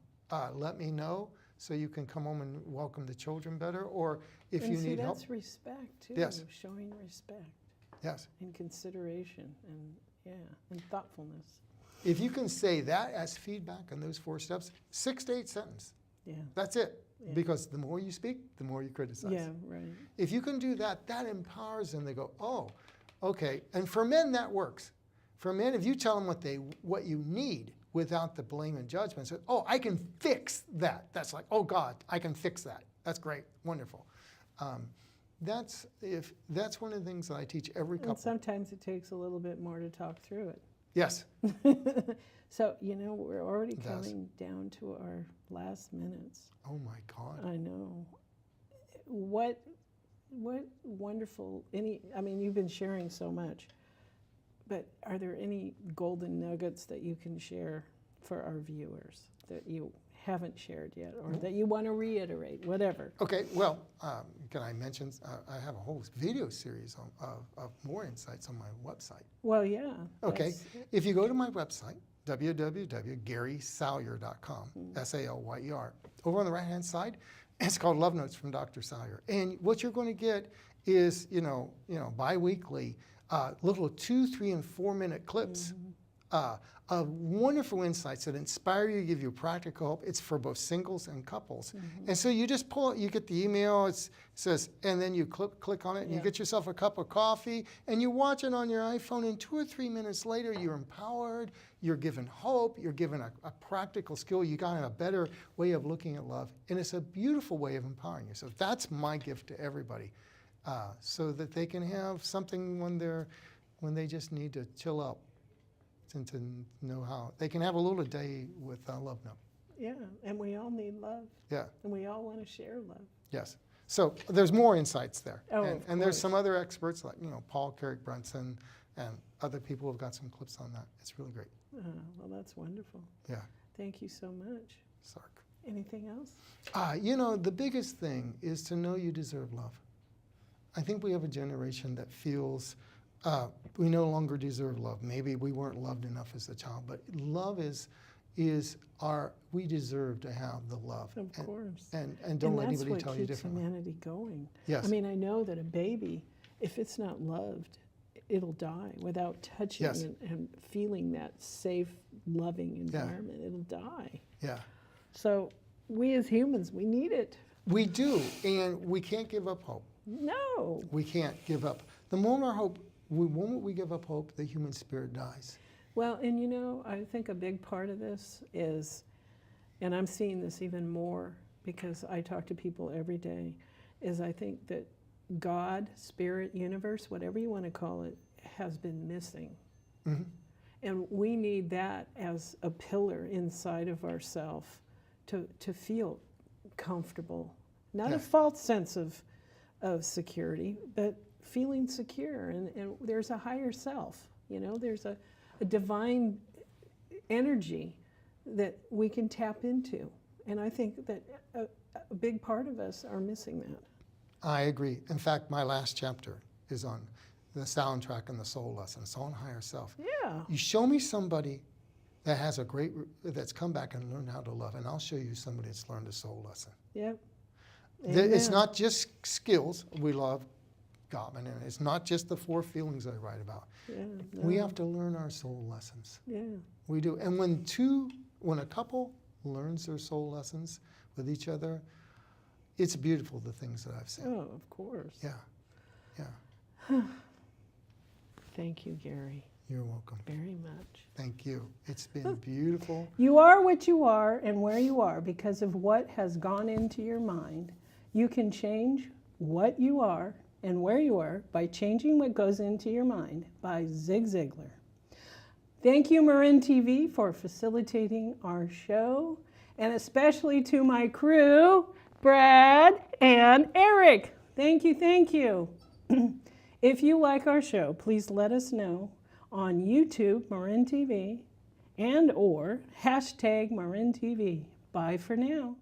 let me know so you can come home and welcome the children better. Or if you need help. That's respect too. Yes. Showing respect. Yes. And consideration and thoughtfulness. If you can say that as feedback on those 4 steps, 6 to 8 sentences. Yeah. That's it. Yeah. Because the more you speak, the more you criticize. Yeah, right. If you can do that, that empowers them. They go, oh, okay. And for men, that works. For men, if you tell them what you need without the blame and judgment, say, oh, I can fix that. That's like, oh God, I can fix that. That's great, wonderful. That's one of the things that I teach every couple. And sometimes it takes a little bit more to talk through it. Yes. So, we're already coming down to our last minutes. Oh my God. I know. What wonderful, you've been sharing so much, but are there any golden nuggets that you can share for our viewers that you haven't shared yet, or that you want to reiterate, whatever? Okay, well, can I mention, I have a whole video series of more insights on my website. Well, yeah. Okay, if you go to my website, www.garysalyer.com, S-A-L-Y-E-R, over on the right-hand side, it's called Love Notes from Dr. Salyer. And what you're going to get is, bi-weekly, little 2, 3, and 4-minute clips of wonderful insights that inspire you, give you practical help. It's for both singles and couples. And so you just pull it, you get the email, it says, and then you click on it, and you get yourself a cup of coffee, and you watch it on your iPhone, and 2 or 3 minutes later, you're empowered, you're given hope, you're given a practical skill, you got a better way of looking at love, and it's a beautiful way of empowering yourself. That's my gift to everybody, so that they can have something when they just need to chill out, and to know how they can have a little day with Love Note. Yeah, and we all need love. Yeah. And we all want to share love. Yes. So there's more insights there. Oh, and there's some other experts like, Paul Carrick-Brunson and other people who have got some clips on that. It's really great. Well, that's wonderful. Yeah. Thank you so much. Sark. Anything else? The biggest thing is to know you deserve love. I think we have a generation that feels we no longer deserve love. Maybe we weren't loved enough as a child, but love we deserve to have the love. Of course. And don't let anybody tell you differently. That's what keeps humanity going. Yes. I know that a baby, if it's not loved, it'll die without touching and feeling that safe, loving environment. It'll die. Yeah. So we as humans, we need it. We do, and we can't give up hope. No. We can't give up. The moment we give up hope, the human spirit dies. Well, and I think a big part of this is, and I'm seeing this even more because I talk to people every day, is I think that God, spirit, universe, whatever you want to call it, has been missing. Mm-hmm. And we need that as a pillar inside of ourselves to feel comfortable. Not a false sense of security, but feeling secure. And there's a higher self, there's a divine energy that we can tap into. And I think that a big part of us are missing that. I agree. In fact, my last chapter is on the soundtrack and the soul lesson, soul and higher self. Yeah. You show me somebody that has that's come back and learned how to love, and I'll show you somebody that's learned a soul lesson. Yep. It's not just skills. We love God, and it's not just the 4 feelings I write about. Yeah, We have to learn our soul lessons. Yeah. We do. And when a couple learns their soul lessons with each other, it's beautiful, the things that I've seen. Oh, of course. Yeah. Thank you, Gary. You're welcome. Very much. Thank you. It's been beautiful. You are what you are and where you are because of what has gone into your mind. You can change what you are and where you are by changing what goes into your mind, by Zig Ziglar. Thank you, Marin TV, for facilitating our show, and especially to my crew, Brad and Eric. Thank you, thank you. If you like our show, please let us know on YouTube, Marin TV, and or hashtag Marin TV. Bye for now.